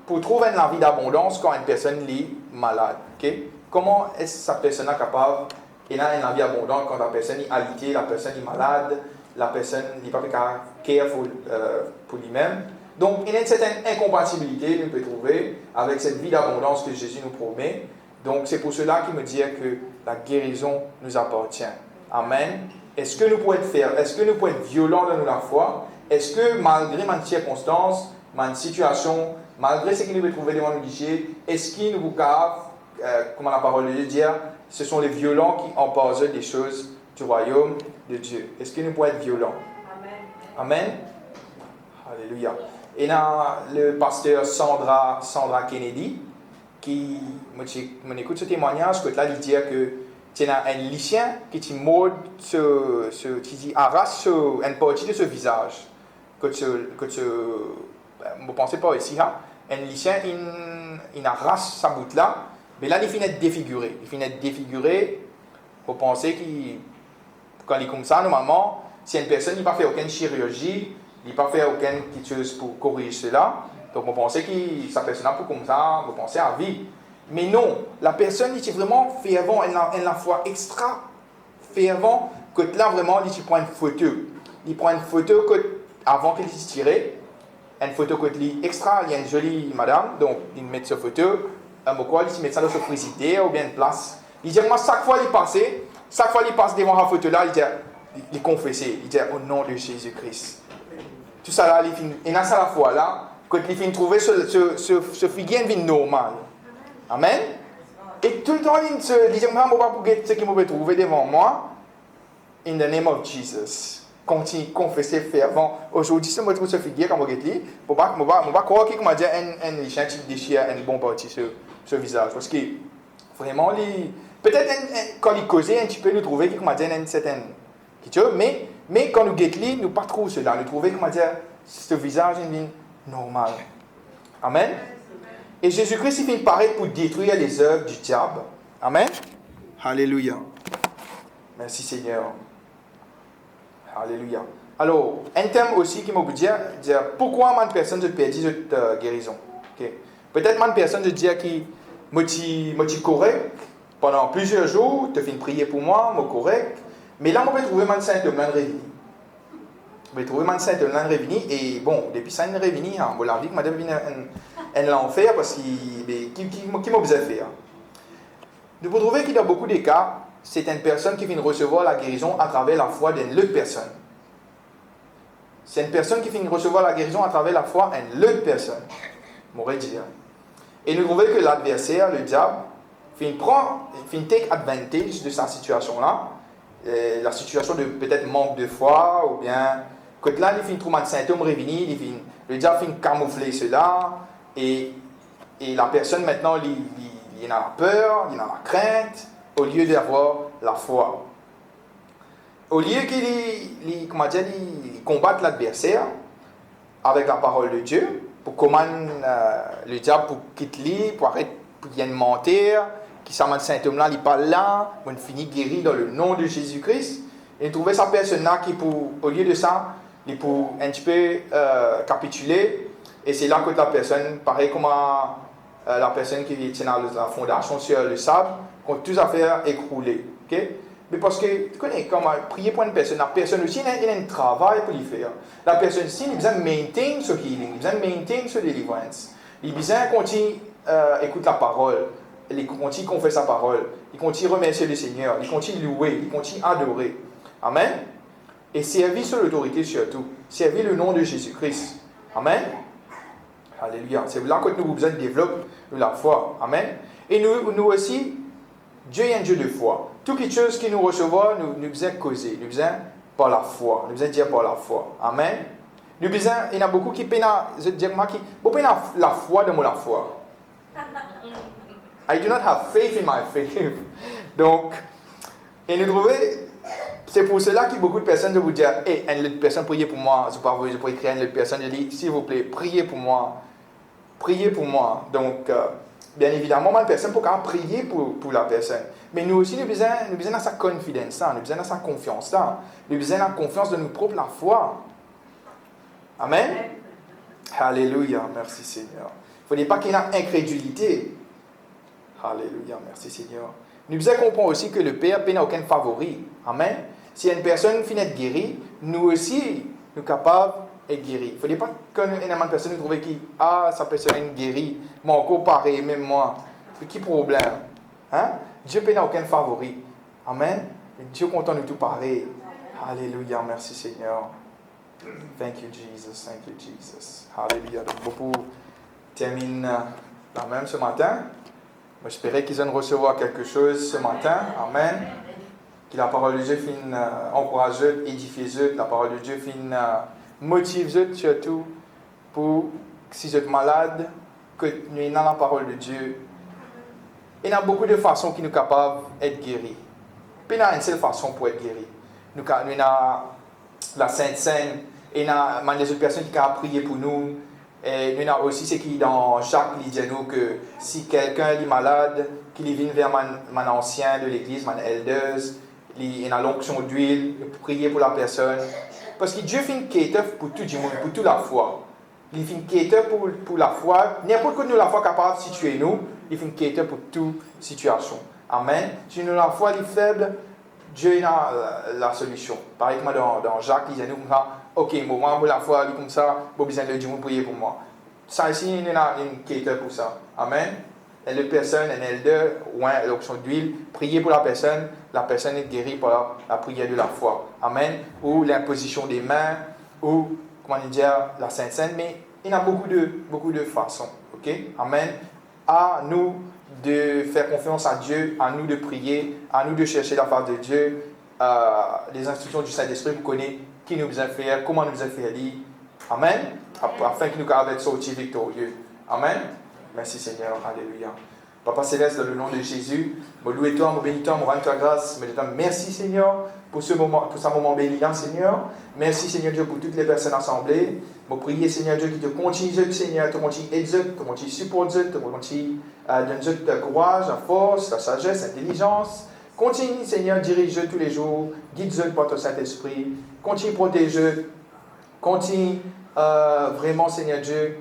pour trouver la vie d'abondance quand une personne est malade. Okay? Comment est-ce que cette personne est capable d'avoir une vie abondante quand la personne est alitée, la personne est malade, la personne n'est pas careful pour lui-même? Donc, il y a une certaine incompatibilité qu'on peut trouver avec cette vie d'abondance que Jésus nous promet. Donc, c'est pour cela qu'il me dit que la guérison nous appartient. Amen. Est-ce que nous pouvons être fermes? Est-ce que nous pouvons être violents dans la foi? Est-ce que malgré ma circonstance, ma situation, malgré ce qu'il nous peut trouver devant nous guichets, est-ce qu'il nous capable, comme la parole de Dieu dit, ce sont les violents qui emportent des choses du royaume de Dieu? Est-ce que nous pouvons être violents? Amen. Amen. Alléluia. Et là, le pasteur Sandra Kennedy, qui m'écoute ce témoignage, que là, il dit que c'est un lycéen qui mord, qui arrache une partie de ce visage. Que vous ne pensez pas ici, hein? Un lycéen, il arrache sa boute là, mais là, il finit d'être défiguré. Il finit d'être défiguré. Vous pensez qu'il, quand il est comme ça, normalement, si une personne n'a pas fait aucune chirurgie, il n'a pas fait aucune petite chose pour corriger cela, donc vous pensez que sa personne pour comme ça, vous pensez à vie. Mais non, la personne est vraiment fervent, elle a la foi extra fervent, que là vraiment, il prend une photo. Il prend une photo avant qu'il se tire, une photo que lui extra, il y a une jolie madame, donc il met sa photo, il met ça dans son frigidaire ou bien une place. Il dit, moi, chaque fois il passe devant la photo là, il confesse, il dit, au nom de Jésus-Christ. Tout ça là, il a ça la foi là, quand il finit de trouver ce figuier normal. Amen. Et tout le temps, il se dit, moi, je ne vais pas pour ce qu'il me trouver devant moi. In the name of Jesus. Continue, confesser fervent. Aujourd'hui, si je trouve ce figuier comme je ne vais pas croire qu'il m'a dit un lichin qui déchire un bon parti sur ce visage. Parce que vraiment, peut-être quand il causait un petit peu, nous trouver qu'il m'a dit une certaine chose, mais quand nous guettons, nous ne pas trop cela. Nous trouvons qu'il m'a dit ce visage est normal. Amen. Et Jésus-Christ, il vient paraître pour détruire les œuvres du diable. Amen. Alléluia. Merci Seigneur. Alléluia. Alors, un thème aussi qui m'a dit, pourquoi une personne se perdit cette guérison? Okay. Peut-être une personne se dit qui m'a correct pendant plusieurs jours, tu fais une prière pour moi, m'a correct, mais là, on peut trouver un symptôme revenu. On peut trouver un symptôme revenu, et bon, depuis ça, il est revenu, on l'a dit que madame vient un l'enfer parce qu'il m'a besoin de faire. Nous pouvons trouver qu'il y a beaucoup de cas, c'est une personne qui vient recevoir la guérison à travers la foi d'une autre personne. C'est une personne qui vient recevoir la guérison à travers la foi d'une autre personne. M'aurait dit. Et nous trouvons que l'adversaire, le diable, fait take advantage de sa situation-là. La situation de peut-être manque de foi, ou bien, quand là, il fait trouver un symptôme revenir, le diable fait camoufler cela, et la personne maintenant, il a la peur, il a la crainte, au lieu d'avoir la foi. Au lieu qu'il combatte l'adversaire avec la parole de Dieu, pour commander le diable pour quitter, pour arrêter, pour qu'il y ait mentir, qui s'amène le symptôme-là, il parle là, on finit guéri dans le nom de Jésus-Christ. Et trouver sa personne-là qui, au lieu de ça, il peut un petit peu capituler. Et c'est là que la personne, pareil comme la personne qui tient la fondation sur le sable, quand tout à faire écrouler. Okay? Mais parce que, tu connais, comment prier pour une personne, la personne aussi, il a un travail pour lui faire. La personne aussi, il a besoin de maintain ce healing, il a besoin de maintain ce deliverance. Il a besoin de continuer écouter la parole, il continue confesser sa parole, il continue remercier le Seigneur, il continue louer, il continue adorer. Amen. Et servir sur l'autorité surtout, servir le nom de Jésus-Christ. Amen. Alléluia. C'est là que nous avons besoin de développer la foi. Amen. Et nous aussi, Dieu est un Dieu de foi. Toutes les choses qui nous recevons, nous besoin causer, nous besoin par la foi, nous besoin dire par la foi. Amen. Nous besoin, il y en a beaucoup qui peinent, je dire moi qui, beaucoup la foi de la foi. I do not have faith in my faith. Donc, et nous trouvons, c'est pour cela que beaucoup de personnes vous dire, hey, une personne priez pour moi, je peux écrire à une personne, je dis, s'il vous plaît, priez pour moi. Priez pour moi. Donc, bien évidemment, une personne peut prier pour la personne. Mais nous aussi, nous avons besoin de sa confidence, nous avons besoin de sa confiance, nous avons besoin de la confiance de nous propres, la foi. Amen. Alléluia. Merci Seigneur. Il ne faut pas qu'il y ait une incrédulité. Alléluia. Merci Seigneur. Nous devons comprendre aussi que le Père n'a aucun favori. Amen. Si une personne finit d'être guérie, nous aussi, nous sommes capables d'être guéris. Il ne faut pas qu'une personne nous trouve qui, sa personne est guérie, mais encore pareil, même moi. Qui problème? Hein? Dieu n'a aucun favori. Amen. Dieu est content de tout pareil. Alléluia. Merci Seigneur. Thank you Jesus. Thank you Jesus. Alléluia. Donc, beaucoup terminent la même ce matin. J'espérais qu'ils vont recevoir quelque chose ce matin. Amen. Que la parole de Dieu finisse encourageuse, édifieuse. La parole de Dieu finisse motiveuse surtout pour, si vous êtes malade, que nous ayons la parole de Dieu. Il y a beaucoup de façons qui nous sommes capables d'être guéris. Puis il y a une seule façon pour être guéris. Nous avons la Sainte Seine, et il y a des autres personnes qui ont prié pour nous. Et nous avons aussi ce qui dans Jacques, il dit à nous que si quelqu'un est malade, qu'il vienne vers mon ancien de l'église, mon elders, il a l'onction d'huile, prier pour la personne. Parce que Dieu fait une quête pour tout le monde, pour toute la foi. Il fait une quête pour la foi. N'importe quoi nous la foi capable de situer nous, il fait une quête pour toute situation. Amen. Si nous la foi est faible, Dieu a la solution. Par exemple, dans Jacques, il dit à nous comme ça, ok, moi, la foi, comme ça, pas besoin de Dieu pour prier pour moi. Ça ici, il y a une quête pour ça. Amen. Et la personne, un elder, ou l'onction d'huile, prier pour la personne est guérie par la prière de la foi. Amen. Ou l'imposition des mains, ou, comment dire, la Sainte Seine. Mais il y a beaucoup de façons. Ok? Amen. À nous de faire confiance à Dieu, à nous de prier, à nous de chercher la face de Dieu, les instructions du Saint-Esprit pour connaître qui nous a fait, comment nous a fait lire. Amen. Afin que nous puissions sortir victorieux. Amen. Merci Seigneur. Alléluia. Papa Céleste, dans le nom de Jésus, me louer toi, me bénis toi, me rends toi grâce. Merci Seigneur pour ce moment béni, Seigneur. Merci Seigneur Dieu pour toutes les personnes assemblées. Je prie Seigneur Dieu qui te continue, Seigneur, te continue aider, te continue supporter, te continue donner ta courage, la force, la sagesse, l'intelligence. Continue Seigneur, dirige tous les jours, guide par ton Saint-Esprit. Continue protéger, continue vraiment Seigneur Dieu,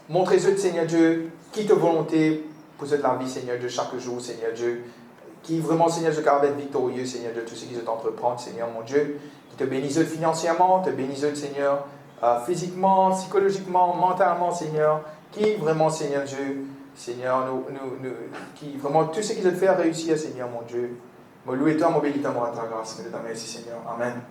montrez-eux Seigneur Dieu, qui te volonté pour cette la vie Seigneur Dieu chaque jour Seigneur Dieu. Qui vraiment, Seigneur, je garde être victorieux, Seigneur, de tout ce qu'ils ont entreprendre, Seigneur, mon Dieu. Qui te bénisse financièrement, te bénisse, Seigneur, physiquement, psychologiquement, mentalement, Seigneur. Qui vraiment, Seigneur Dieu, Seigneur, qui vraiment, tout ce qu'ils ont fait à réussir, Seigneur, mon Dieu. Moi, louer toi, mon béni, moi, à ta grâce. Merci, Seigneur. Amen.